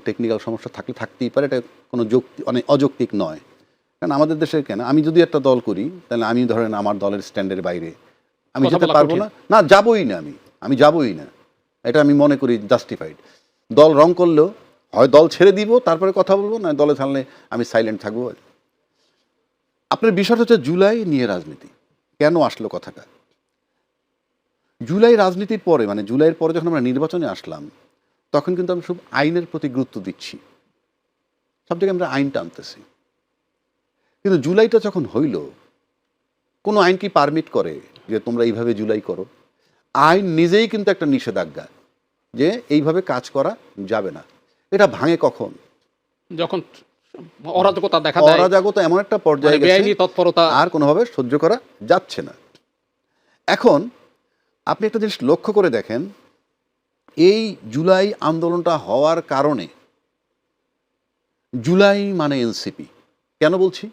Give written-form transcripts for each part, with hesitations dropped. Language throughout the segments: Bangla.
টেকনিক্যাল সমস্যা থাকলে থাকতেই পারে, এটা কোনো অযৌক্তিক নয়। কারণ আমাদের দেশে কেন, আমি যদি একটা দল করি তাহলে আমি ধরেন আমার দলের স্ট্যান্ডের বাইরে আমি যেতে পারবো না, না যাবই না, আমি যাবই না, এটা আমি মনে করি জাস্টিফাইড। দল রং করলেও হয় দল ছেড়ে দিব তারপরে কথা বলবো, না দলে থাকলে আমি সাইলেন্ট থাকবো। আপনার বিষয়টা হচ্ছে জুলাই নিয়ে রাজনীতি কেন আসলো কথাটা। জুলাই রাজনীতির পরে, মানে জুলাইয়ের পরে যখন আমরা নির্বাচনে আসলাম, তখন কিন্তু আমরা খুব আইনের প্রতি গুরুত্ব দিচ্ছি, সব জায়গায় আমরা আইন টানতেছি। কিন্তু জুলাইটা যখন হইল, কোনো আইন কি পারমিট করে যে তোমরা এইভাবে জুলাই করো? আইন নিজেই কিন্তু একটা নিষেধাজ্ঞা যে এইভাবে কাজ করা যাবে না। এটা ভাঙে কখন? যখন অরাজকতা দেখা দেয়, অরাজকতা এমন একটা পর্যায়ে গেছে তৎপরতা আর কোনোভাবে সহ্য করা যাচ্ছে না। এখন আপনি একটা জিনিস লক্ষ্য করে দেখেন, এই জুলাই আন্দোলনটা হওয়ার কারণে, জুলাই মানে এনসিপি কেন বলছি,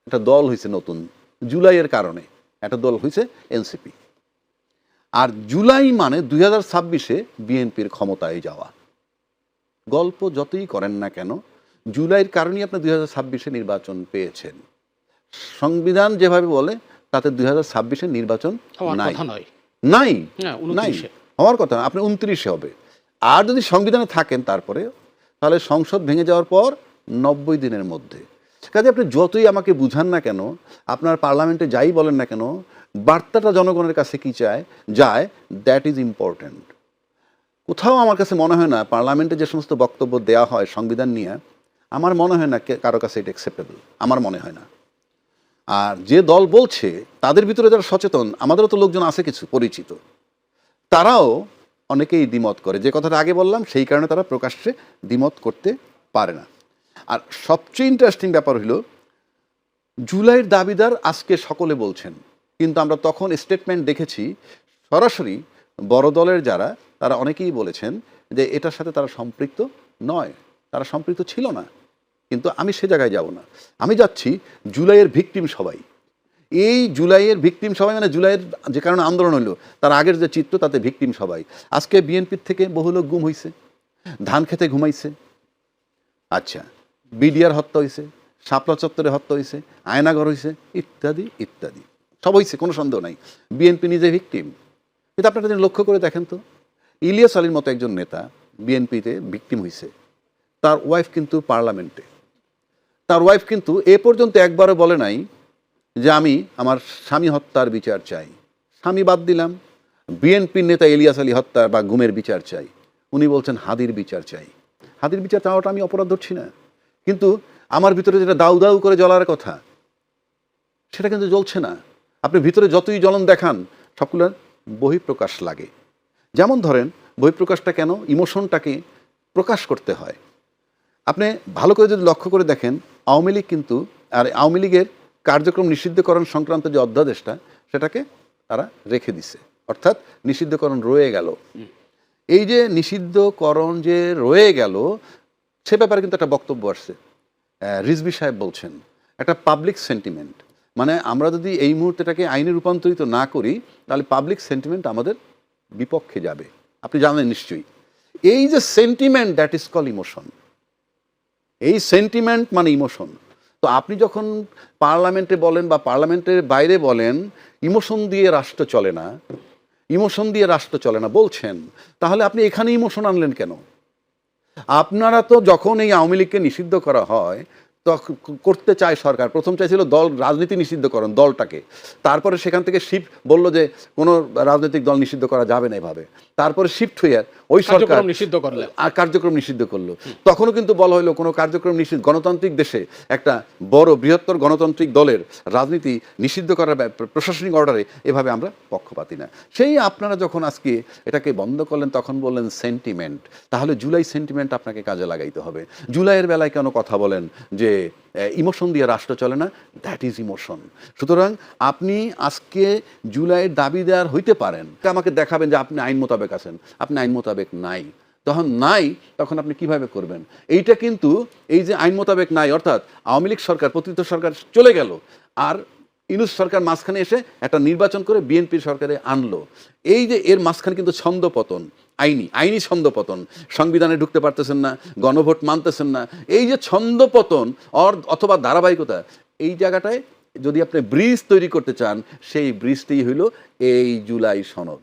একটা দল হয়েছে নতুন, জুলাইয়ের কারণে একটা দল হয়েছে এনসিপি। আর জুলাই মানে 2026-এ বিএনপির ক্ষমতায় যাওয়া। গল্প যতই করেন না কেন, জুলাইয়ের কারণেই আপনি 2026-এ নির্বাচন পেয়েছেন। সংবিধান যেভাবে বলে তাতে 2026-এ নির্বাচন নাই, হওয়ার কথা। আপনি 29-এ হবে। আর যদি সংবিধানে থাকেন তারপরে, তাহলে সংসদ ভেঙে যাওয়ার পর 90 দিনের মধ্যে। কাজে আপনি যতই আমাকে বুঝান না কেন, আপনার পার্লামেন্টে যাই বলেন না কেন, বার্তাটা জনগণের কাছে কি যায়, দ্যাট ইজ ইম্পর্ট্যান্ট। কোথাও আমার কাছে মনে হয় না পার্লামেন্টে যে সমস্ত বক্তব্য দেওয়া হয় সংবিধান নিয়ে, আমার মনে হয় না কারো কাছে এটা অ্যাকসেপ্টেবল, আমার মনে হয় না। আর যে দল বলছে তাদের ভিতরে যারা সচেতন, আমাদেরও তো লোকজন আছে কিছু পরিচিত, তারাও অনেকেই দ্বিমত করে। যে কথাটা আগে বললাম, সেই কারণে তারা প্রকাশ্যে দ্বিমত করতে পারে না। আর সবচেয়ে ইন্টারেস্টিং ব্যাপার হলো, জুলাইয়ের দাবিদার আজকে সকলে বলছেন, কিন্তু আমরা তখন স্টেটমেন্ট দেখেছি সরাসরি বড় দলের যারা, তারা অনেকেই বলেছেন যে এটার সাথে তারা সম্পৃক্ত নয়, তারা সম্পৃক্ত ছিল না। কিন্তু আমি সে জায়গায় যাব না, আমি যাচ্ছি জুলাইয়ের ভিকটিম সবাই। এই জুলাইয়ের ভিকটিম সবাই মানে জুলাইয়ের যে কারণে আন্দোলন হলো তার আগের যে চিত্র, তাতে ভিকটিম সবাই। আজকে বিএনপির থেকে বহু লোক গুম হয়েছে, ধান খেতে ঘুমাইছে, আচ্ছা বিডিআর হত্যা হয়েছে, শাপলা চত্বরে হত্যা হয়েছে, আয়নাঘর হয়েছে, ইত্যাদি ইত্যাদি সব হয়েছে, কোনো সন্দেহ নাই। বিএনপি নিজে ভিকটিম। কিন্তু আপনারা যদি লক্ষ্য করে দেখেন তো, ইলিয়াস আলীর মতো একজন নেতা বিএনপিতে ভিকটিম হয়েছে, তার ওয়াইফ কিন্তু পার্লামেন্টে, তার ওয়াইফ কিন্তু এ পর্যন্ত একবারও বলে নাই যে আমি আমার স্বামী হত্যার বিচার চাই। স্বামী বাদ দিলাম, বিএনপির নেতা ইলিয়াস আলী হত্যা বা গুমের বিচার চাই, উনি বলছেন হাদির বিচার চাই। হাদির বিচার চাওয়াটা আমি অপরাধ ধরছি না, কিন্তু আমার ভিতরে যেটা দাউ দাউ করে জ্বলার কথা সেটা কিন্তু জ্বলছে না। আপনি ভিতরে যতই জ্বলন দেখান, সবগুলোর বহিঃপ্রকাশ লাগে। যেমন ধরেন, বহিঃপ্রকাশটা কেন, ইমোশনটাকে প্রকাশ করতে হয়। আপনি ভালো করে যদি লক্ষ্য করে দেখেন, আওয়ামী লীগ কিন্তু, আর আওয়ামী লীগের কার্যক্রম নিষিদ্ধকরণ সংক্রান্ত যে অধ্যাদেশটা, সেটাকে তারা রেখে দিছে, অর্থাৎ নিষিদ্ধকরণ রয়ে গেল। এই যে নিষিদ্ধকরণ যে রয়ে গেল, সে ব্যাপারে কিন্তু একটা বক্তব্য আসছে, রিজভী সাহেব বলছেন একটা পাবলিক সেন্টিমেন্ট, মানে আমরা যদি এই মুহূর্তেটাকে আইনে রূপান্তরিত না করি তাহলে পাবলিক সেন্টিমেন্ট আমাদের বিপক্ষে যাবে। আপনি জানেন নিশ্চয়ই, এই যে sentiment, that is call emotion. এই সেন্টিমেন্ট মানে ইমোশন। তো আপনি যখন পার্লামেন্টে বলেন বা পার্লামেন্টের বাইরে বলেন ইমোশন দিয়ে রাষ্ট্র চলে না, ইমোশন দিয়ে রাষ্ট্র চলে না বলছেন, তাহলে আপনি এখানে ইমোশন আনলেন কেন? আপনারা তো যখন এই আওয়ামী লীগকে নিষিদ্ধ করা হয়, তখন করতে চায় সরকার, প্রথম চাইছিল দল রাজনীতি নিষিদ্ধকরণ, দলটাকে। তারপরে সেখান থেকে শিফট বললো যে কোনো রাজনৈতিক দল নিষিদ্ধ করা যাবে না এভাবে। তারপরে শিফট হয়ে ওই সরকার নিষিদ্ধ করলো, আর কার্যক্রম নিষিদ্ধ করলো। তখনও কিন্তু বলা হলো কোনো কার্যক্রম নিষিদ্ধ, গণতান্ত্রিক দেশে একটা বড় বৃহত্তর গণতান্ত্রিক দলের রাজনীতি নিষিদ্ধ করার প্রশাসনিক অর্ডারে এভাবে আমরা পক্ষপাতি না। সেই আপনারা যখন আজকে এটাকে বন্ধ করলেন, তখন বললেন সেন্টিমেন্ট। তাহলে জুলাই সেন্টিমেন্ট আপনাকে কাজে লাগাইতে হবে। জুলাইয়ের বেলায় কেন কথা বলেন যে ইমোশন দিয়ে রাষ্ট্র চলে না, দ্যাট ইজ ইমোশন। সুতরাং আপনি আজকে জুলাইয়ের দাবিদার হইতে পারেন, আমাকে দেখাবেন যে আপনি আইন মোতাবেক আছেন, আপনি আইন মোতাবেক নাই। তখন আপনি কিভাবে করবেন? এইটা কিন্তু এই যে আইন মোতাবেক নাই, অর্থাৎ আওয়ামী লীগ সরকার, পতিত সরকার চলে গেল, আর ইউনূস সরকার মাঝখানে এসে একটা নির্বাচন করে বিএনপি সরকারে আনলো। এই যে এর মাঝখানে কিন্তু ছন্দপতন, আইনি ছন্দপতন, সংবিধানে ঢুকতে পারতেছেন না, গণভোট মানতেছেন না, এই যে ছন্দপতন অথবা ধারাবাহিকতা, এই জায়গাটায় যদি আপনি ব্রিজ তৈরি করতে চান, সেই ব্রিজটি হইল এই জুলাই সনদ,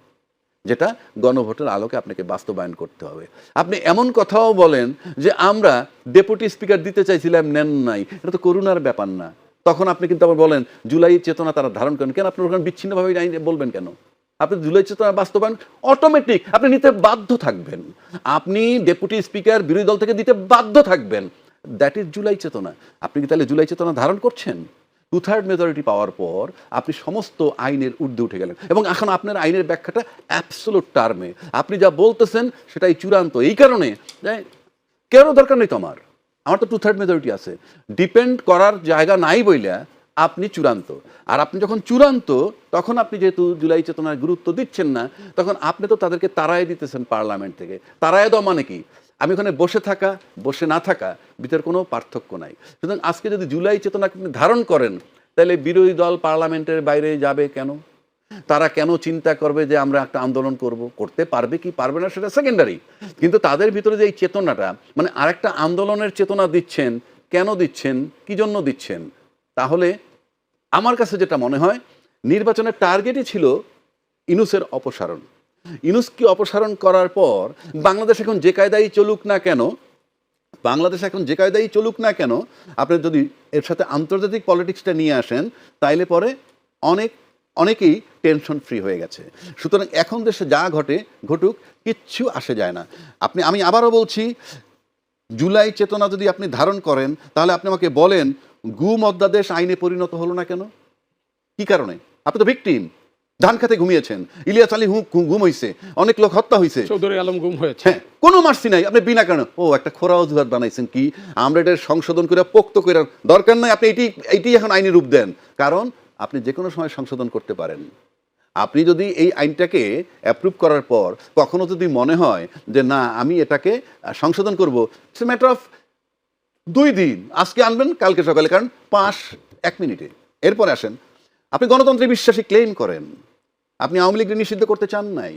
যেটা গণভোটের আলোকে আপনাকে বাস্তবায়ন করতে হবে। আপনি এমন কথাও বলেন যে আমরা ডেপুটি স্পিকার দিতে চাইছিলাম, নেন নাই, এটা তো করুণার ব্যাপার না। তখন আপনি কিন্তু আবার বলেন জুলাই চেতনা তারা ধারণ করেন, কেন আপনি ওখানে বিচ্ছিন্নভাবে বলবেন কেন? আপনি জুলাই চেতনা বাস্তবায়ন অটোমেটিক আপনি নিতে বাধ্য থাকবেন, আপনি ডেপুটি স্পিকার বিরোধী দল থেকে দিতে বাধ্য থাকবেন। দ্যাট ইজ জুলাই চেতনা। আপনি কি তাহলে জুলাই চেতনা ধারণ করছেন? 2/3 মেজরিটি পাওয়ার পর আপনি সমস্ত আইনের ঊর্ধ্বে উঠে গেলেন, এবং এখন আপনার আইনের ব্যাখ্যাটা অ্যাবসোলুট টার্মে, আপনি যা বলতেছেন সেটাই চূড়ান্ত। এই কারণে কেন দরকার নেই, আমার তো 2/3 মেজরিটি আছে, ডিপেন্ড করার জায়গা নাই বইলা আপনি চূড়ান্ত। আর আপনি যখন চূড়ান্ত, তখন আপনি যেহেতু জুলাই চেতনার গুরুত্ব দিচ্ছেন না, তখন আপনি তো তাদেরকে তাড়ায় দিতেছেন পার্লামেন্ট থেকে। তাড়ায় দেওয়া মানে কি? আমি ওখানে বসে থাকা, বসে না থাকা, ভিতরে কোনো পার্থক্য নাই। সুতরাং আজকে যদি জুলাই চেতনাকে আপনি ধারণ করেন, তাহলে বিরোধী দল পার্লামেন্টের বাইরে যাবে কেন? তারা কেন চিন্তা করবে যে আমরা একটা আন্দোলন করতে পারবে কি পারবে না সেটা সেকেন্ডারি, কিন্তু তাদের ভিতরে যে এই চেতনাটা, মানে আরেকটা আন্দোলনের চেতনা দিচ্ছেন, কেন দিচ্ছেন, কি জন্য দিচ্ছেন? তাহলে আমার কাছে যেটা মনে হয়, নির্বাচনের টার্গেটই ছিল ইউনূসের অপসারণ। ইউনূসকে অপসারণ করার পর বাংলাদেশ এখন যে কায়দায় চলুক না কেন, আপনি যদি এর সাথে আন্তর্জাতিক পলিটিক্সটা নিয়ে আসেন, তাইলে পরে অনেকেই টেনশন ফ্রি হয়ে গেছে। সুতরাং এখন দেশে যা ঘটুক কিচ্ছু আসে যায় না। আমি আবারও বলছি, জুলাই চেতনা যদি আপনি ধারণ করেন, তাহলে আপনি আমাকে বলেন গুম অধ্যাদেশ আইনে পরিণত হলো না কেন? কি কারণে? আপনি তো ভিকটিম, ধান খেতে ঘুমিয়েছেন, ইলিয়াস আলী গুম হয়েছে, অনেক লোক হত্যা হয়েছে, চৌধুরী আলম গুম হয়েছে, হ্যাঁ, কোনো মার্সি নাই। আপনি বিনা কারণে একটা খোরা অজুহাত বানাইছেন কি আমরা এটা সংশোধন করে পোক্ত করে, দরকার নাই আপনি এইটি এখন আইনি রূপ দেন, কারণ আপনি যে কোনো সময় সংশোধন করতে পারেন। আপনি যদি এই আইনটাকে অ্যাপ্রুভ করার পর কখনো যদি মনে হয় যে না আমি এটাকে সংশোধন করবো, ইটস এ ম্যাটার অফ 2 দিন, আজকে আনবেন কালকে সকালে, কারণ 1 মিনিটে। এরপরে আসেন, আপনি গণতন্ত্রে বিশ্বাসী ক্লেম করেন, আপনি আওয়ামী লীগকে নিষিদ্ধ করতে চান নাই।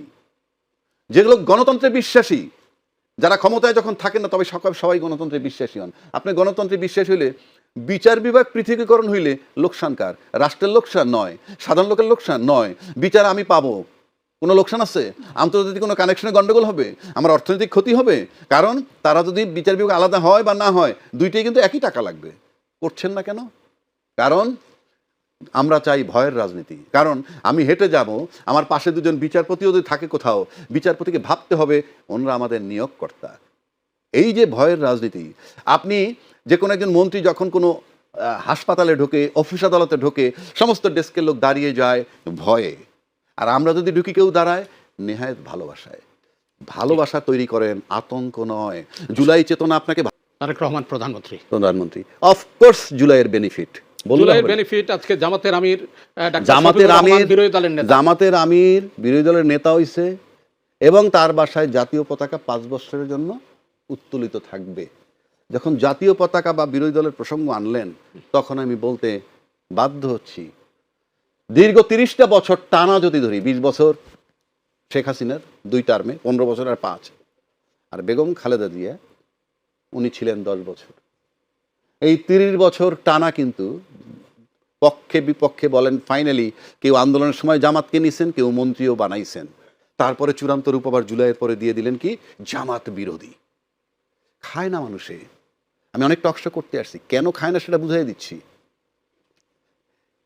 যেগুলো গণতন্ত্রে বিশ্বাসী, যারা ক্ষমতায় যখন থাকেন না, তবে সবাই গণতন্ত্রে বিশ্বাসী হন। আপনি গণতন্ত্রে বিশ্বাসী হইলে বিচার বিভাগ পৃথকীকরণ হইলে লোকসান কার? রাষ্ট্রের লোকসান নয়, সাধারণ লোকের লোকসান নয়। বিচার আমি পাবো, কোনো লোকসান আছে? আন্তর্জাতিক কোনো কানেকশনে গন্ডগোল হবে? আমার অর্থনৈতিক ক্ষতি হবে? কারণ তারা যদি বিচার বিভাগ আলাদা হয় বা না হয়, দুইটাই কিন্তু একই টাকা লাগবে। করছেন না কেন? কারণ আমরা চাই ভয়ের রাজনীতি। কারণ আমি হেঁটে যাব, আমার পাশে দুজন বিচারপতিও যদি থাকে কোথাও, বিচারপতিকে ভাবতে হবে ওনারা আমাদের নিয়োগকর্তা। এই যে ভয়ের রাজনীতি, আপনি যে কোনো একজন মন্ত্রী যখন কোনো হাসপাতালে ঢোকে, অফিস আদালতে ঢোকে, সমস্ত ডেস্কের লোক দাঁড়িয়ে যায় ভয়ে। আর আমরা যদি ঢুকি, কেউ দাঁড়ায় নেহায়েত ভালোবাসা তৈরি করেন, আতঙ্ক নয়। জুলাই চেতনা আপনাকে, তারেক রহমান প্রধানমন্ত্রী, অফকোর্স জুলাইয়ের বেনিফিট, জুলাইয়ের বেনিফিট। আজকে জামাতের আমির বিরোধী দলের নেতা হইছে, এবং তার বাসায় জাতীয় পতাকা 5 বছরের জন্য উত্তোলিত থাকবে। যখন জাতীয় পতাকা বা বিরোধী দলের প্রসঙ্গ আনলেন, তখন আমি বলতে বাধ্য হচ্ছি, দীর্ঘ 30টা বছর টানা যদি ধরি, 20 বছর শেখ হাসিনার 2 টার্মে, 15 বছর আর 5, আর বেগম খালেদা জিয়া উনি ছিলেন 10 বছর। এই 30 বছর টানা কিন্তু পক্ষে বিপক্ষে বলেন, ফাইনালি কেউ আন্দোলনের সময় জামাতকে নিছেন, কেউ মন্ত্রীও বানাইছেন। তারপরে চূড়ান্ত রূপ আবার জুলাইয়ের পরে দিয়ে দিলেন কি জামাত বিরোধী। খায় না মানুষে। আমি অনেক টকশো করতে আসছি, কেন খায় না সেটা বুঝাই দিচ্ছি।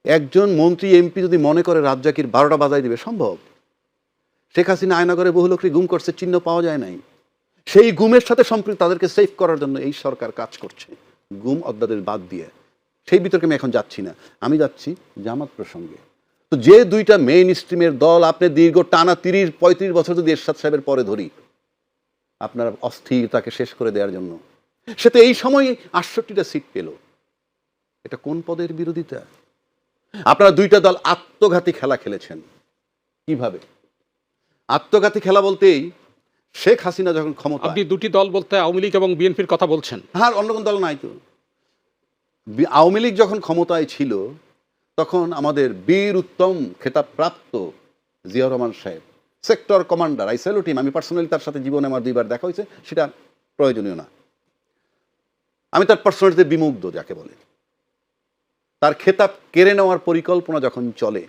একজন মন্ত্রী এমপি যদি মনে করে রাজ্জাকির 12টা বাজায় দিবে, সম্ভব? শেখ হাসিনা আয়নাগরে বহু লোককে গুম করছে, চিহ্ন পাওয়া যায় নাই। সেই গুমের সাথে সম্পৃক্ত তাদেরকে সেভ করার জন্য এই সরকার কাজ করছে, গুম অধ্যাদেশ বাদ দিয়ে। সেই বিতর্কে আমি এখন যাচ্ছি না, আমি যাচ্ছি জামাত প্রসঙ্গে। তো যে দুইটা মেইন স্ট্রিমের দল আপনি দীর্ঘ টানা 30-35 বছর যদি এরশাদ সাহেবের পরে ধরি, আপনার অস্থিরতাকে শেষ করে দেওয়ার জন্য, সে তো এই সময় 68টা সিট পেল। এটা কোন পদের বিরোধিতা? আপনারা দুইটা দল আত্মঘাতী খেলা খেলেছেন। কিভাবে আত্মঘাতী খেলা? বলতেই শেখ হাসিনা যখন ক্ষমতা, আপনি দুটি দল বলতে আওয়ামী লীগ এবং বিএনপির কথা বলছেন? হ্যাঁ, অন্য কোন দল নাই তো। আওয়ামী লীগ যখন ক্ষমতায় ছিল, তখন আমাদের বীর উত্তম খেতাবপ্রাপ্ত জিয়াউর রহমান সাহেব সেক্টর কমান্ডার, আই স্যালুট হিম। আমি পার্সোনালি তার সাথে জীবনে আমার 2বার দেখা হয়েছে, সেটা প্রয়োজনীয় না। আমি তার পার্সোনালিটিতে বিমুগ্ধ যাকে বলে। তার খেতাব কেড়ে নেওয়ার পরিকল্পনা যখন চলে,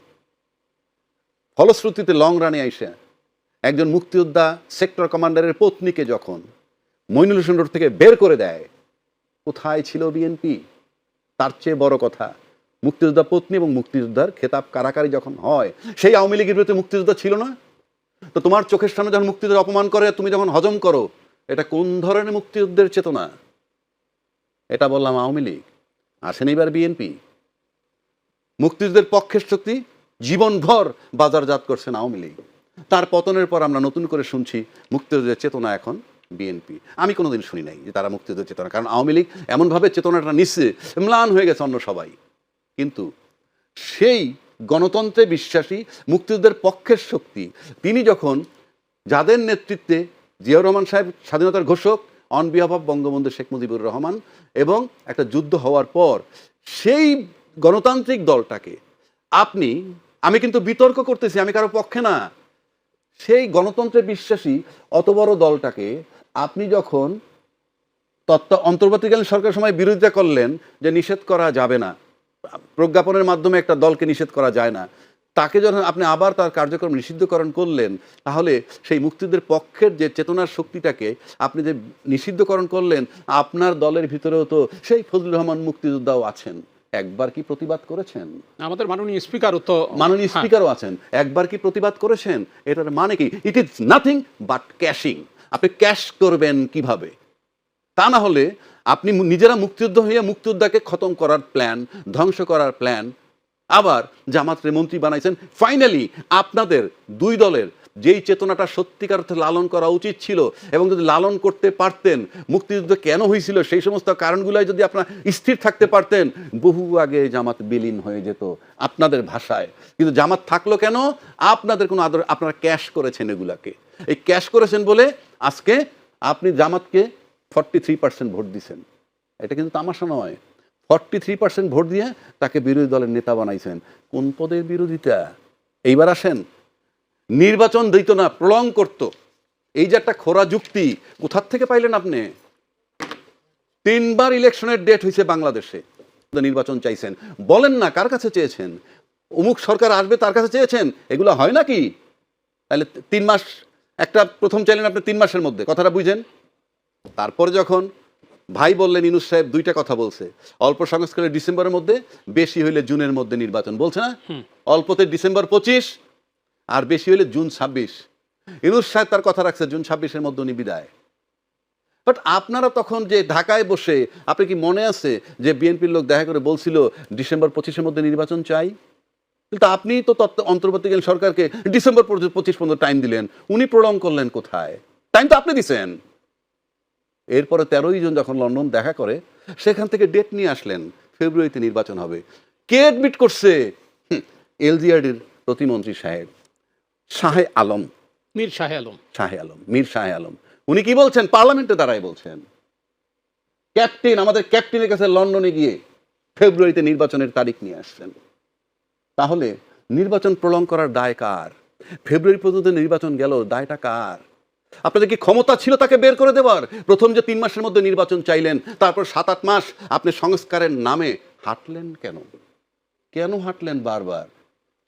ফলশ্রুতিতে লং রানে আইসে একজন মুক্তিযোদ্ধা সেক্টর কমান্ডারের পত্নীকে যখন মইনুল হোসেন রোড থেকে বের করে দেয়, কোথায় ছিল বিএনপি? তার চেয়ে বড় কথা, মুক্তিযোদ্ধা পত্নী এবং মুক্তিযোদ্ধার খেতাব কারাকারি যখন হয়, সেই আওয়ামী লীগের বিরুদ্ধে মুক্তিযোদ্ধা ছিল না? তো তোমার চোখের সামনে যখন মুক্তিযোদ্ধা অপমান করে তুমি যখন হজম করো, এটা কোন ধরনের মুক্তিযুদ্ধের চেতনা? এটা বললাম আওয়ামী লীগ, আসেন এবার বিএনপি। মুক্তিযুদ্ধের পক্ষের শক্তি জীবনভর বাজারজাত করছেন আওয়ামী লীগ। তার পতনের পর আমরা নতুন করে শুনছি মুক্তিযুদ্ধের চেতনা এখন বিএনপি। আমি কোনোদিন শুনি নাই যে তারা মুক্তিযুদ্ধের চেতনা, কারণ আওয়ামী লীগ এমনভাবে চেতনাটা নিচ্ছে, ম্লান হয়ে গেছে অন্য সবাই। কিন্তু সেই গণতন্ত্রে বিশ্বাসী মুক্তিযুদ্ধের পক্ষের শক্তি তিনি যখন, যাদের নেতৃত্বে জিয়াউর রহমান সাহেব স্বাধীনতার ঘোষক on behalf of Bangabandhu Sheikh Mujibur Rahman, এবং একটা যুদ্ধ হওয়ার পর সেই গণতান্ত্রিক দলটাকে আমি কিন্তু বিতর্ক করতেছি, আমি কারো পক্ষে না, সেই গণতন্ত্রে বিশ্বাসী অত বড় দলটাকে আপনি যখন অন্তর্বর্তীকালীন সরকারের সময় বিরোধিতা করলেন যে নিষেধ করা যাবে না, প্রজ্ঞাপনের মাধ্যমে একটা দলকে নিষেধ করা যায় না, তাকে যখন আপনি আবার তার কার্যক্রম নিষিদ্ধকরণ করলেন, তাহলে সেই মুক্তিযুদ্ধের পক্ষের যে চেতনার শক্তিটাকে আপনি যে নিষিদ্ধকরণ করলেন, আপনার দলের ভিতরেও তো সেই ফজলুর রহমান মুক্তিযোদ্ধাও আছেন। একবার কি প্রতিবাদ করেছেন? আমাদের মাননীয় স্পিকারও তো, মাননীয় স্পিকারও আছেন, একবার কি প্রতিবাদ করেছেন? এটার মানে কি? It is nothing but cashing. আপনি ক্যাশ করবেন কিভাবে? তা না হলে আপনি নিজেরা মুক্তিযুদ্ধ হয়ে মুক্তিযোদ্ধাকে খতম করার প্ল্যান, ধ্বংস করার প্ল্যান, আবার জামাতের মন্ত্রী বানাইছেন। ফাইনালি আপনাদের দুই দলের যেই চেতনাটা সত্যিকার অর্থে লালন করা উচিত ছিল, এবং যদি লালন করতে পারতেন, মুক্তিযুদ্ধ কেন হয়েছিল সেই সমস্ত কারণগুলোই যদি আপনারা স্থির থাকতে পারতেন, বহু আগে জামাত বিলীন হয়ে যেত আপনাদের ভাষায়। কিন্তু জামাত থাকলো কেন? আপনাদের কোনো আদর, আপনারা ক্যাশ করেছেন এগুলাকে। এই ক্যাশ করেছেন বলে আজকে আপনি জামাতকে 43% ভোট দিছেন। এটা কিন্তু তামাশা নয়। 43% ভোট দিয়ে তাকে বিরোধী দলের নেতা বানাইছেন। কোন পদের বিরোধিতা? এইবার আসেন, নির্বাচন দিত না, প্রলং করত, এই যে একটা খোরা যুক্তি কোথার থেকে পাইলেন আপনি? 3বার ইলেকশনের ডেট হয়েছে বাংলাদেশে, নির্বাচন চাইছেন, বলেন না কার কাছে চেয়েছেন? অমুক সরকার আসবে তার কাছে চেয়েছেন? এগুলো হয় নাকি? তাহলে 3 মাস, একটা প্রথম চাইলেন আপনি 3 মাসের মধ্যে, কথাটা বুঝেন। তারপরে যখন ভাই বললেন, ইউনূস সাহেব 2টা কথা বলছে, অল্প সংস্কারে ডিসেম্বরের মধ্যে, বেশি হইলে জুনের মধ্যে নির্বাচন, বলছে না? অল্পতে ডিসেম্বর 25, আর বেশি হইলে জুন 26। ইউনূস সাহেব তার কথা রাখছে, জুন 26-এর মধ্যে উনি বিদায়। বাট আপনারা তখন যে ঢাকায় বসে, আপনি কি মনে আছে যে বিএনপির লোক দেখা করে বলছিল ডিসেম্বর 25-এর মধ্যে নির্বাচন চাই? কিন্তু আপনি তো অন্তর্বর্তীকালীন সরকারকে ডিসেম্বর 25 পর্যন্ত টাইম দিলেন, উনি প্রলং করলেন কোথায়? টাইম তো আপনি দিছেন। এরপরে 13ই জুন যখন লন্ডন দেখা করে, সেখান থেকে ডেট নিয়ে আসলেন, ফেব্রুয়ারিতে নির্বাচন হবে। কে অ্যাডমিট করছে? এলজিআরডির প্রতিমন্ত্রী সাহেব শাহে আলম, মীর শাহে আলম। উনি কি বলছেন? পার্লামেন্টে দাঁড়ায় বলছেন, ক্যাপ্টেন, আমাদের ক্যাপ্টেনের কাছে লন্ডনে গিয়ে ফেব্রুয়ারিতে নির্বাচনের তারিখ নিয়ে আসছেন। তাহলে নির্বাচন প্রলং করার দায় কার? ফেব্রুয়ারি পর্যন্ত নির্বাচন গেল, দায়টা কার? আপনাদের কি ক্ষমতা ছিল তাকে বের করে দেওয়ার? প্রথম যে 3 মাসের মধ্যে নির্বাচন চাইলেন, তারপর 7-8 মাস আপনি সংস্কারের নামে হাঁটলেন কেন? কেন হাঁটলেন বারবার?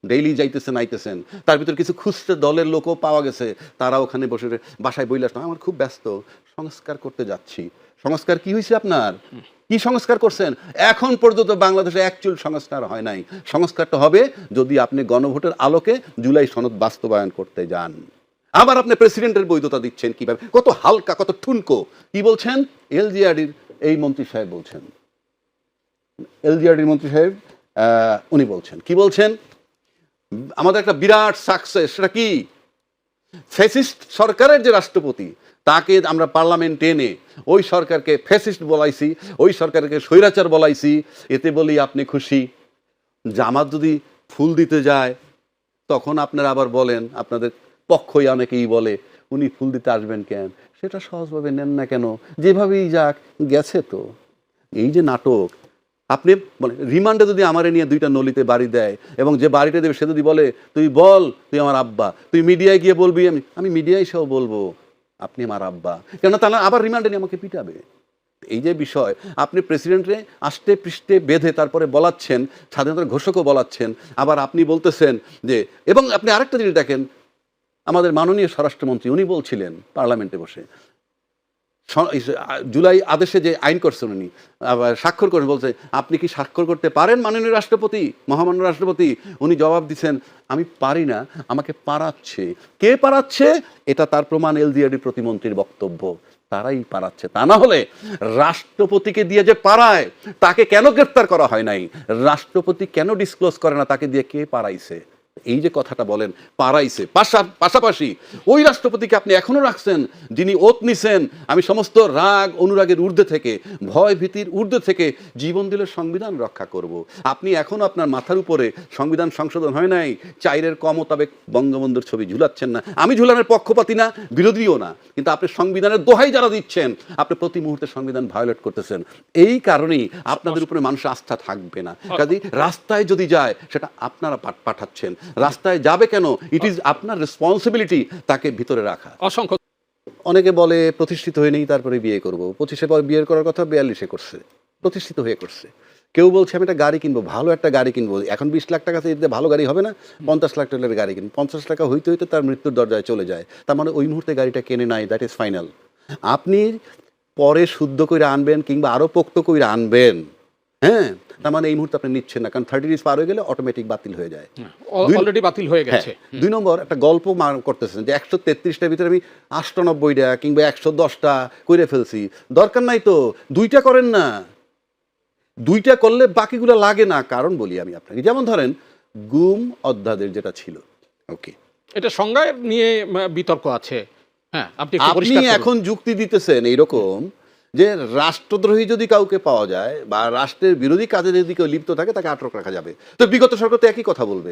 ডেইলি যাইতেছেন আইতেছেন, তার ভিতর কিছু খুঁজতে দলের লোকও পাওয়া গেছে, তারা ওখানে বসে বাসায় বইলে আসলো, আমার খুব ব্যস্ত, সংস্কার করতে যাচ্ছি। সংস্কার কি হয়েছে আপনার? কি সংস্কার করছেন? এখন পর্যন্ত বাংলাদেশে একচুল সংস্কার হয় নাই। সংস্কারটা হবে যদি আপনি গণভোটের আলোকে জুলাই সনদ বাস্তবায়ন করতে যান। আবার আপনি প্রেসিডেন্টের বৈধতা দিচ্ছেন কিভাবে? কত হালকা, কত ঠুনকো। কি বলছেন? এলজিআরডির এই মন্ত্রী সাহেব বলছেন, এলজিআরডির মন্ত্রী সাহেব উনি বলছেন, কি বলছেন? আমাদের একটা বিরাট সাকসেস, সেটা কি? ফ্যাসিস্ট সরকারের যে রাষ্ট্রপতি, তাকে আমরা পার্লামেন্টে এনে ওই সরকারকে ফ্যাসিস্ট বলাইছি, ওই সরকারকে স্বৈরাচার বলাইছি, এতে বলি আপনি খুশি? জামাত যদি ফুল দিতে যায়, তখন আপনারা আবার বলেন, আপনাদের পক্ষই অনেকেই বলে, উনি ফুল দিতে আসবেন কেন? সেটা সহজভাবে নেন না কেন? যেভাবেই যাক, গেছে তো। এই যে নাটক, আপনি মানে রিমান্ডে যদি আমারে নিয়ে 2টা নলিতে বাড়ি দেয় এবং যে বাড়িটা দেবে সে যদি বলে তুই বল তুই আমার আব্বা, তুই মিডিয়ায় গিয়ে বলবি, আমি মিডিয়ায় সহ বলবো আপনি আমার আব্বা, কেন তাহলে আবার রিমান্ডে নিয়ে আমাকে পিটাবে। এই যে বিষয়, আপনি প্রেসিডেন্টে আষ্টে পৃষ্ঠে বেঁধে তারপরে বলাচ্ছেন, স্বাধীনতার ঘোষকও বলাচ্ছেন, আবার আপনি বলতেছেন যে, এবং আপনি আরেকটা জিনিস দেখেন, আমাদের মাননীয় স্বরাষ্ট্রমন্ত্রী উনি বলছিলেন পার্লামেন্টে বসে, জুলাই আদেশে যে আইন করছেন উনি স্বাক্ষর করে বলছে আপনি কি স্বাক্ষর করতে পারেন মাননীয় রাষ্ট্রপতি, মহামান্য রাষ্ট্রপতি? উনি জবাব দিচ্ছেন আমি পারি না, আমাকে পারাচ্ছে। কে পারাচ্ছে? এটা তার প্রমাণ এলজিআরডি প্রতিমন্ত্রীর বক্তব্য, তারাই পারাচ্ছে। তা না হলে রাষ্ট্রপতিকে দিয়ে যে পারায় তাকে কেন গ্রেফতার করা হয় নাই, রাষ্ট্রপতি কেন ডিসক্লোজ করে না তাকে দিয়ে কে পারাইছে? এই যে কথাটা বলেন পারাইছে, পাশাপাশি ওই রাষ্ট্রপতিকে আপনি এখনো রাখছেন যিনি ওত নিছেন আমি সমস্ত রাগ অনুরাগের ঊর্ধ্বে থেকে, ভয় ভীতির ঊর্ধ্বে থেকে জীবন দিলে সংবিধান রক্ষা করব। আপনি এখনো আপনার মাথার উপরে সংবিধান সংশোধন হয় নাই, 4-এর ক মোতাবেক বঙ্গবন্ধুর ছবি ঝুলাচ্ছেন না। আমি ঝুলানোর পক্ষপাতী না, বিরোধীও না, কিন্তু আপনি সংবিধানের দোহাই যারা দিচ্ছেন আপনি প্রতি মুহূর্তে সংবিধান ভায়োলেট করতেছেন। এই কারণেই আপনাদের উপরে মানুষের আস্থা থাকবে না। কাজেই রাস্তায় যদি যায় সেটা আপনারা পাঠাচ্ছেন, রাস্তায় যাবে কেন, ইট ইজ আপনার রেসপন্সিবিলিটি তাকে ভিতরে রাখা। অসংখ্য। অনেকে বলে প্রতিষ্ঠিত হয়ে নেই তারপরে বিয়ে করব, 25-এ পর বিয়ে করার কথা 42-এ করছে, প্রতিষ্ঠিত হয়ে করছে। কেউ বলছে আমি একটা গাড়ি কিনবো, ভালো একটা গাড়ি কিনবো, এখন 20 লাখ টাকা দিতে ভালো গাড়ি হবে না, 50 লাখ টাকার গাড়ি কিনবো, 50 টাকা হইতে হইতে তার মৃত্যুর দরজায় চলে যায়, তার মানে ওই মুহূর্তে গাড়িটা কেনে নাই, দ্যাট ইজ ফাইনাল। আপনি পরে শুদ্ধ করে আনবেন কিংবা আরো পোক্ত করে আনবেন, হ্যাঁ, তার মানে এই মুহূর্তে আপনি নিচ্ছেন না, কারণ 30 পার হয়ে গেলে অটোমেটিক বাতিল হয়ে যায়, অলরেডি বাতিল হয়ে গেছে। 2 নম্বর একটা গল্প করতেছেন যে 133টার ভিতরে আমি 98টা কিংবা 110টা করে ফেলছি, দরকার নাই তো, 2টা করেন না, 2টা করলে বাকিগুলো লাগে না। কারণ বলি আমি আপনাকে, যেমন ধরেন গুম অধ্যাদেশ যেটা ছিল, ওকে, এটা সংজ্ঞা নিয়ে বিতর্ক আছে। হ্যাঁ, আপনি এখন যুক্তি দিতেছেন এইরকম যে রাষ্ট্রদ্রোহী যদি কাউকে পাওয়া যায় বা রাষ্ট্রের বিরোধী কাজে যদি কেউ লিপ্ত থাকে তাকে আটক রাখা যাবে। তো বিগত সরকার তো একই কথা বলবে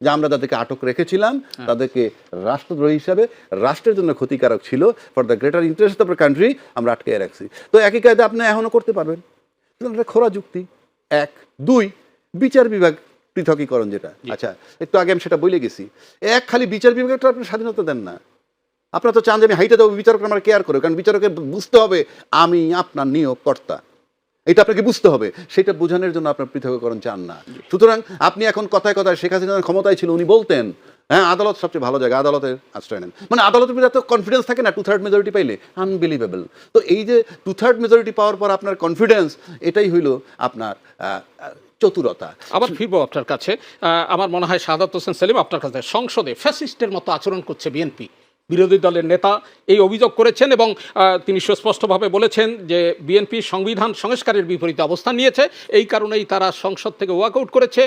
যে আমরা তাদেরকে আটক রেখেছিলাম, তাদেরকে রাষ্ট্রদ্রোহী হিসাবে, রাষ্ট্রের জন্য ক্ষতিকারক ছিল, for the greater interest of the country আমরা আটকে রাখছি। তো একই কায়দা আপনি এখনো করতে পারবেন, এটা খোরা যুক্তি। 1, 2 বিচার বিভাগ পৃথকীকরণ যেটা, আচ্ছা একটু আগে আমি সেটা বলে গেছি, খালি বিচার বিভাগটা আপনি স্বাধীনতা দেন না, আপনারা তো চান যে আমি হাইটে দেবো, বিচারক আমার কেয়ার করে, কারণ বিচারকের বুঝতে হবে আমি আপনার নিয়োগকর্তা, এটা আপনাকে বুঝতে হবে, সেটা বোঝানোর জন্য আপনার পৃথকীকরণ চান না। সুতরাং আপনি এখন কথায় কথায় শেখ হাসিনার ক্ষমতায় ছিল উনি বলতেন হ্যাঁ আদালত সবচেয়ে ভালো জায়গা, আদালতের আশ্রয় নেন, মানে আদালতের মধ্যে এত কনফিডেন্স থাকে না 2/3 মেজরিটি পাইলে, আনবিলিভেবল। তো এই যে 2/3 মেজরিটি পাওয়ার পর আপনার কনফিডেন্স, এটাই হইল আপনার চতুরতা। আবার ফিরবো আপনার কাছে। আমার মনে হয় শাহাদাত হোসেন সেলিম, আপনার কাছে সংসদে ফ্যাসিস্টের মতো আচরণ করছে বিএনপি, বিরোধী দলের নেতা এই অভিযোগ করেছেন এবং তিনি সুস্পষ্টভাবে বলেছেন যে বিএনপি সংবিধান সংস্কারের বিপরীতে অবস্থান নিয়েছে, এই কারণেই তারা সংসদ থেকে ওয়াকআউট করেছে,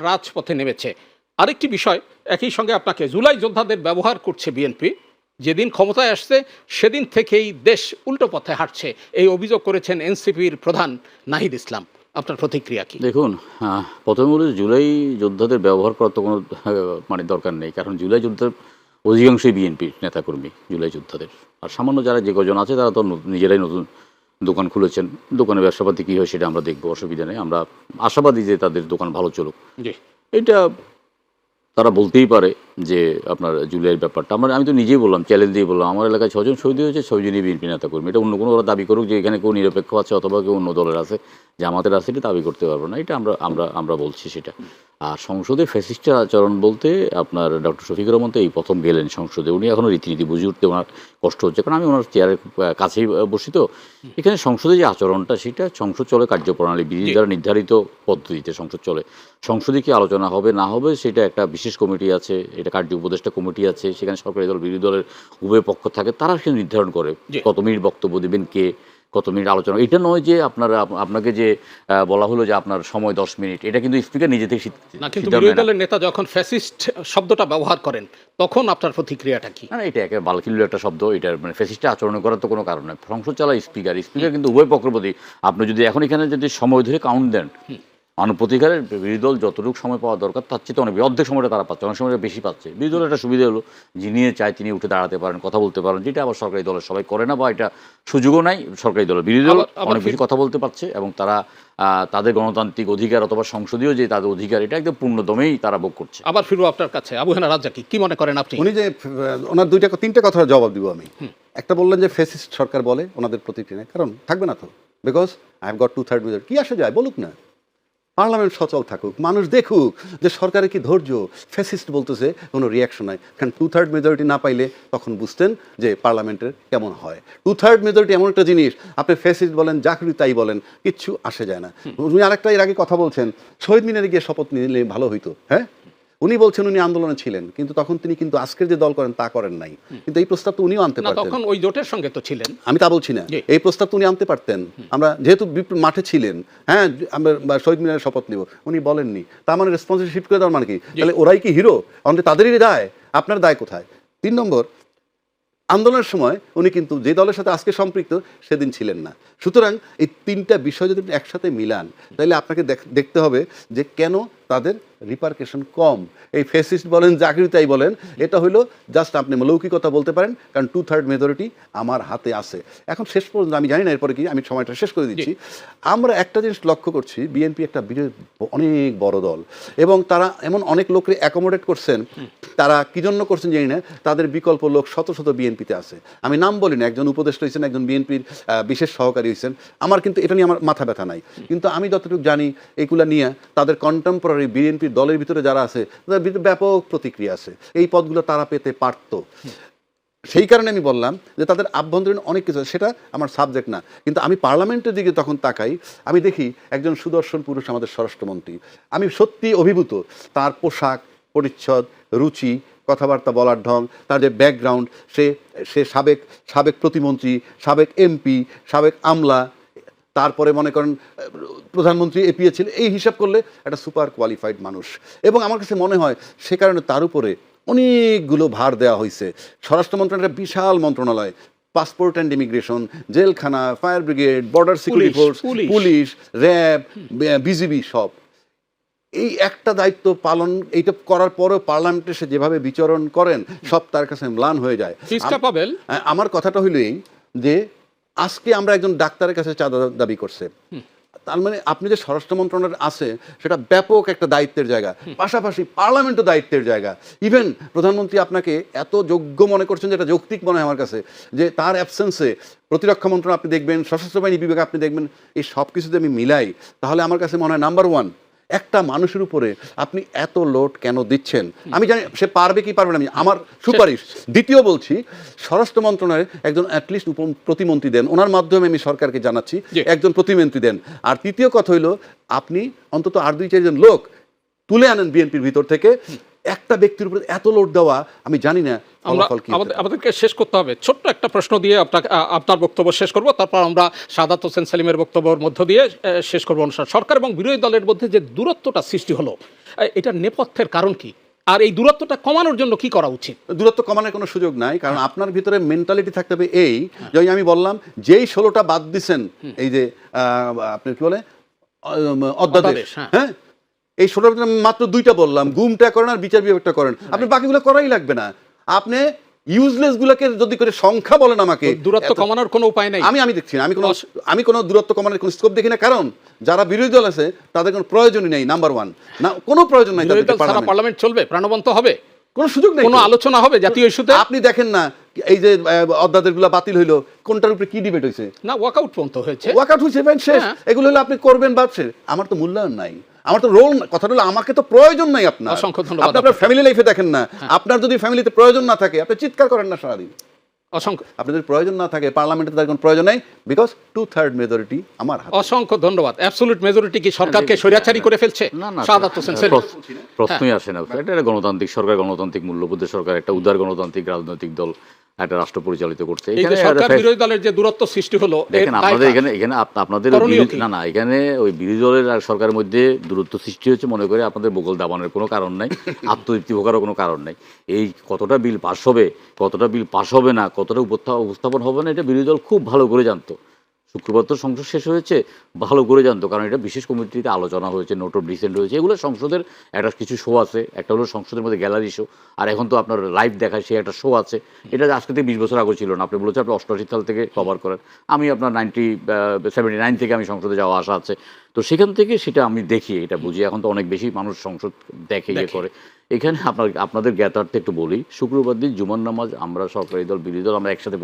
রাজপথে নেমেছে। আরেকটি বিষয় একই সঙ্গে আপনাকে, জুলাই যোদ্ধাদের ব্যবহার করছে বিএনপি, যেদিন ক্ষমতায় আসছে সেদিন থেকেই দেশ উল্টো পথে হাঁটছে, এই অভিযোগ করেছেন এনসিপির প্রধান নাহিদ ইসলাম। আপনার প্রতিক্রিয়া কি? দেখুন, প্রথমে বলি জুলাই যোদ্ধাদের ব্যবহার করার তো কোনো মানে দরকার নেই, কারণ জুলাই যোদ্ধাদের অধিকাংশই বিএনপির নেতাকর্মী জুলাই যোদ্ধাদের, আর সামান্য যারা যে কজন আছে তারা তো নিজেরাই নতুন দোকান খুলেছেন, দোকানে ব্যবসাপাতি কী হয় সেটা আমরা দেখবো, অসুবিধা নেই, আমরা আশাবাদী যে তাদের দোকান ভালো চলুক। এটা তারা বলতেই পারে যে আপনার জুলাইয়ের ব্যাপারটা, আমি তো নিজেই বললাম, চ্যালেঞ্জ দিয়ে বললাম, আমার এলাকায় 6 জন শহীদ হয়েছে, 6 জনই বিএনপি নেতাকর্মী। এটা অন্য কোনো ওরা দাবি করুক যে এখানে কেউ নিরপেক্ষ আছে অথবা কেউ অন্য দলের আছে, জামাতের আছে, এটা দাবি করতে পারবো না, এটা আমরা বলছি সেটা। আর সংসদে ফ্যাসিস্টের আচরণ বলতে আপনার ডক্টর শফিকুর রহমান তো এই প্রথম গেলেন সংসদে, উনি এখনও রীতিনীতি বুঝে উঠতে ওনার কষ্ট হচ্ছে, কারণ আমি ওনার চেয়ারের কাছেই বসি। তো এখানে সংসদে যে আচরণটা, সেটা সংসদ চলে কার্যপ্রণালী বিধি দ্বারা নির্ধারিত পদ্ধতিতে সংসদ চলে। সংসদে কি আলোচনা হবে না হবে সেটা একটা বিশেষ কমিটি আছে, এটা কার্য উপদেষ্টা কমিটি আছে, সেখানে সরকারি দল বিরোধী দলের উভয় পক্ষ থাকে, তারা সেখানে নির্ধারণ করে কত মিনিট বক্তব্য দেবেন কে, কত মিনিট আলোচনা। এটা নয় যে আপনাকে যে বলা হলো যে আপনার সময় 10 মিনিট, এটা কিন্তু স্পিকার নিজে থেকে না, কিন্তু বিরোধী দলের নেতা যখন ফ্যাসিস্ট শব্দটা ব্যবহার করেন তখন আপনার প্রতিক্রিয়াটা কি? না, এটা একেবারে বালকিল্য একটা শব্দ, এটা মানে ফ্যাসিস্টে আচরণ করার তো কোনো কারণ নেই। সংসদ চালায় স্পিকার কিন্তু উভয় পক্ষের প্রতি, আপনি যদি এখন এখানে যদি সময় ধরে কাউন্ট দেন, মানব-প্রতিকারের বিরোধী দল যতটুকু সময় পাওয়া দরকার তার চেয়ে অনেক অর্ধেক সময়টা তারা পাচ্ছে, অনেক সময়টা বেশি পাচ্ছে। বিরোধী দলের একটা সুবিধা হলো যিনি চায় তিনি উঠে দাঁড়াতে পারেন, কথা বলতে পারেন, যেটা আবার সরকারি দলের সবাই করে না বা এটা সুযোগও নাই সরকারি দলের। বিরোধী দল অনেক বেশি কথা বলতে পারছে এবং তারা তাদের গণতান্ত্রিক অধিকার অথবা সংসদীয় যে তাদের অধিকার এটা একদম পূর্ণদমেই তারা ভোগ করছে। আবার ফিরবো আপনার কাছে, আবু হেনা রাজ্জাকি, কি মনে করেন আপনি? উনি যে ওনার তিনটা কথার জবাব দিব আমি। একটা বললেন যে ফেসিস্ট সরকার বলে ওনাদের প্রতিক্রিয়া নেই, কারণ থাকবে না তো, because I have got 2/3 majority. কি আসে যায় বলুক না, পার্লামেন্ট সচল থাকুক, মানুষ দেখুক যে সরকারের কি ধৈর্য। ফেসিস্ট বলতেছে কোনো রিয়াকশন নাই, কারণ 2/3 মেজরিটি না পাইলে তখন বুঝতেন যে পার্লামেন্টের কেমন হয়। 2/3 মেজরিটি এমন একটা জিনিস, আপনি ফেসিস্ট বলেন যা খুশি তাই বলেন, কিচ্ছু আসে যায় না। উনি আরেকটা এর আগে কথা বলছেন, শহীদ মিনারে গিয়ে শপথ নিলে ভালো হইতো। হ্যাঁ, উনি বলছেন উনি আন্দোলনে ছিলেন, কিন্তু তখন তিনি কিন্তু আজকের যে দল করেন তা করেন নাই, কিন্তু এই প্রস্তাব তো উনিও আনতে না, পারতেন। তখন ওই জোটের সঙ্গে তো ছিলেন। আমি তা বলছি না, জি। এই প্রস্তাব তো উনি আনতে পারতেন। আমরা যেহেতু মাঠে ছিলেন, হ্যাঁ আমরা শহীদ মিনারে শপথ নিব, উনি বলেননি, তা মানে রেসপন্সিবিলিটি শিফট করে দেওয়ার মানে কি? তাহলে ওরাই কি হিরো? অন্তত তাদেরই দায়, আপনার দায় কোথায়? 3 নম্বর, আন্দোলনের সময় উনি কিন্তু যে দলের সাথে আজকে সম্পৃক্ত সেদিন ছিলেন না। সুতরাং এই 3টা বিষয় যদি আপনি একসাথে মিলান, তাহলে আপনাকে দেখতে হবে যে কেন তাদের রিপারকেশন কম। এই ফেসিস্ট বলেন চাকরি তাই বলেন, এটা হলো জাস্ট আপনি লৌকিকতা বলতে পারেন, কারণ 2/3 মেজরিটি আমার হাতে আছে। এখন শেষ পর্যন্ত আমি জানি না এরপরে কি, আমি সময়টা শেষ করে দিচ্ছি। আমরা একটা জিনিস লক্ষ্য করছি, বিএনপি একটা অনেক বড় দল এবং তারা এমন অনেক লোককে অ্যাকোমোডেট করছেন। তারা কি জন্য করছেন জানি না, তাদের বিকল্প লোক শত শত বিএনপিতে আছে। আমি নাম বলি না, একজন উপদেষ্টা হয়েছেন, একজন বিএনপির বিশেষ সহকারী হয়েছেন। আমার কিন্তু এটা নিয়ে আমার মাথা ব্যথা নাই, কিন্তু আমি যতটুকু জানি এগুলা নিয়ে তাদের কন্টেম্পোরারি বিএনপির দলের ভিতরে যারা আছে তাদের ভিতরে ব্যাপক প্রতিক্রিয়া আছে। এই পদগুলো তারা পেতে পারতো। সেই কারণে আমি বললাম যে তাদের আভ্যন্তরীণ অনেক কিছু, সেটা আমার সাবজেক্ট না। কিন্তু আমি পার্লামেন্টের দিকে তখন তাকাই, আমি দেখি একজন সুদর্শন পুরুষ আমাদের স্বরাষ্ট্রমন্ত্রী। আমি সত্যি অভিভূত, তার পোশাক পরিচ্ছদ, রুচি, কথাবার্তা বলার ঢং, তার যে ব্যাকগ্রাউন্ড, সে সাবেক প্রতিমন্ত্রী, সাবেক এমপি, সাবেক আমলা, তারপরে মনে করেন প্রধানমন্ত্রী এপিএ ছিল, এই হিসাব করলে একটা সুপার কোয়ালিফাইড মানুষ। এবং আমার কাছে মনে হয় সে কারণে তার উপরে অনেকগুলো ভার দেওয়া হয়েছে। স্বরাষ্ট্র মন্ত্রণালয় বিশাল মন্ত্রণালয়, পাসপোর্ট অ্যান্ড ইমিগ্রেশন, জেলখানা, fire brigade, border security force, police, RAB, BGB, সব এই একটা দায়িত্ব পালন এইটা করার পরেও পার্লামেন্টে সে যেভাবে বিচরণ করেন, সব তার কাছে ম্লান হয়ে যায়। আমার কথাটা হইল এই যে আজকে আমরা একজন ডাক্তারের কাছে চাঁদা দাবি করছে, তার মানে আপনি যে স্বরাষ্ট্র মন্ত্রণালয় আছে সেটা ব্যাপক একটা দায়িত্বের জায়গা, পাশাপাশি পার্লামেন্টও দায়িত্বের জায়গা। ইভেন প্রধানমন্ত্রী আপনাকে এত যোগ্য মনে করছেন, যেটা যৌক্তিক মনে হয় আমার কাছে, যে তার অ্যাবসেন্সে প্রতিরক্ষা মন্ত্রণালয় আপনি দেখবেন, সশস্ত্র বাহিনী বিভাগ আপনি দেখবেন, এই সব কিছুতে আমি মিলাই, তাহলে আমার কাছে মনে হয় নাম্বার 1, একটা মানুষের উপরে আপনি এত লোড কেন দিচ্ছেন? আমি জানি সে পারবে কি পারবে না, আমি আমার সুপারিশ। দ্বিতীয় বলছি, স্বরাষ্ট্র মন্ত্রণালয়ে একজন অ্যাটলিস্ট প্রতিমন্ত্রী দেন, ওনার মাধ্যমে আমি সরকারকে জানাচ্ছি একজন প্রতিমন্ত্রী দেন। আর তৃতীয় কথা হইল, আপনি অন্তত আর 2-4 জন লোক তুলে আনেন বিএনপির ভিতর থেকে। একটা ব্যক্তির উপরে এত লোড দেওয়া, আমি জানি না আমাদেরকে শেষ করতে হবে। ছোট্ট একটা প্রশ্ন দিয়ে আপনার বক্তব্য শেষ করব, তারপর আমরা সাদাত হোসেন সেলিমের বক্তব্যের মধ্য দিয়ে শেষ করবো অনুষ্ঠান। সরকার এবং বিরোধী দলের মধ্যে যে দূরত্বটা সৃষ্টি হলো, এটার নেপথ্যের কারণ কি, আর এই দূরত্বটা কমানোর জন্য কি করা উচিত? দূরত্ব কমানোর কোনো সুযোগ নাই, কারণ আপনার ভিতরে মেন্টালিটি থাকতে হবে এই যে আমি বললাম, যেই 16টা বাদ দিচ্ছেন, এই যে আপনি কি বলে অধ্যাদেশ, হ্যাঁ, এই 16টার ভিতরে মাত্র 2টা বললাম, গুমটা করেন আর বিচার বিভাগটা করেন, আপনি বাকিগুলো করাই লাগবে না। আপনি ইউজলেস গুলোকে যদি করে সংখ্যা বলেন আমাকে, দূরত্ব কমানোর কোনো উপায় নাই। আমি দেখছি না, আমি কোনো দূরত্ব কমানোর কোনো স্কোপ দেখি না, কারণ যারা বিরোধী দল আছে তাদের কোনো প্রয়োজনই নেই। নাম্বার 1, না কোনো প্রয়োজন নাই, পার্লামেন্ট চলবে, প্রাণবন্ত হবে, কোনো সুযোগ নেই, কোনো আলোচনা হবে জাতীয় ইস্যুতে। আপনি দেখেন না এই যে অধ্যাদেশগুলো বাতিল হইলো, কোনটার উপরে কি ডিবেট হয়েছে? না, ওয়াকআউট পর্যন্ত হয়েছে, ওয়াকআউট হয়েছে, শেষ। এগুলো হলো আপনি করবেন বাদশে, আমার তো মূল্যায়ন নাই, আমার তো রোল, কথাটা হলো আমাকে তো প্রয়োজন নাই আপনার। অসংখ্য ধন্যবাদ। আপনার ফ্যামিলি লাইফে দেখেন না, আপনার যদি ফ্যামিলিতে প্রয়োজন না থাকে আপনি চিৎকার করেন না সারাদিন। অসংখ্য, আপনাদের প্রয়োজন না থাকে, পার্লামেন্টে তার কোনো প্রয়োজন নাই, বিকজ 2/3 মেজরিটি আমার হাতে। অসংখ্য ধন্যবাদ। অ্যাবসলিউট মেজরিটি কি সরকারকে স্বৈরাচারী করে ফেলছে? সাদাত হোসেন সেলিম, প্রশ্নই আসে না। এটা গণতান্ত্রিক সরকার, গণতান্ত্রিক মূল্যবোধের সরকার, একটা উদার গণতান্ত্রিক রাজনৈতিক দল একটা রাষ্ট্র পরিচালিত করছে। এখানে সরকার বিরোধী দলের যে দূরত্ব সৃষ্টি হলো, দেখেন আপনাদের এখানে আপনাদের না এখানে ওই বিরোধী দলের আর সরকারের মধ্যে দূরত্ব সৃষ্টি হচ্ছে মনে করে আপনাদের বগল দাবানোর কোনো কারণ নাই, আত্মতৃপ্তি ভোগারও কোনো কারণ নাই। এই কতটা বিল পাস হবে, কতটা বিল পাস হবে না, কতটা উপস্থাপন হবে না, এটা বিরোধী দল খুব ভালো করে জানতো। শুক্রবার তো সংসদ শেষ হয়েছে, ভালো করে জানতো, কারণ এটা বিশেষ কমিটিতে আলোচনা হয়েছে, নোট অফ ডিসেন্ট হয়েছে, এগুলো সংসদের একটা কিছু শো আছে, একটা হলো সংসদের মধ্যে গ্যালারি শো, আর এখন তো আপনার লাইভ দেখায় সে একটা শো আছে। এটা আজকে থেকে 20 বছর আগে ছিল না, আপনি বলেছেন আপনি 88 সাল থেকে কভার করেন, আমি আপনার 79 থেকে আমি সংসদে যাওয়া আসা আছে, তো সেখান থেকে সেটা আমি দেখি, এটা বুঝি। এখন তো অনেক বেশি মানুষ সংসদ দেখে ইয়ে করে। এখানে আপনাদের জ্ঞাতার্থে একটু বলি, শুক্রবার দিন জুমার নামাজ আমরা সরকারি দল বিরোধী দল আমরা একসাথে